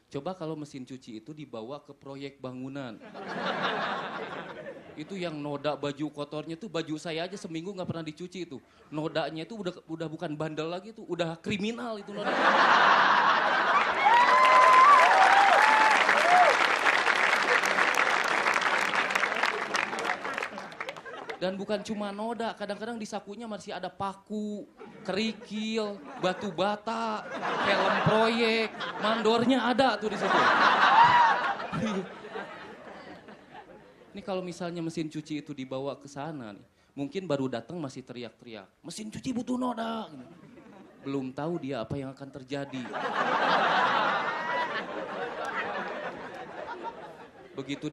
Coba kalau mesin cuci itu dibawa ke proyek bangunan. Itu yang noda baju kotornya tuh, baju saya aja seminggu nggak pernah dicuci itu. Nodanya itu udah bukan bandel lagi tuh, udah kriminal itu noda. Dan bukan cuma noda, kadang-kadang di sakunya masih ada paku, kerikil, batu bata, helm proyek, mandornya ada tuh di situ. Ini kalau misalnya mesin cuci itu dibawa ke sana nih, mungkin baru datang masih teriak-teriak, mesin cuci butuh noda. Belum tahu dia apa yang akan terjadi. Begitu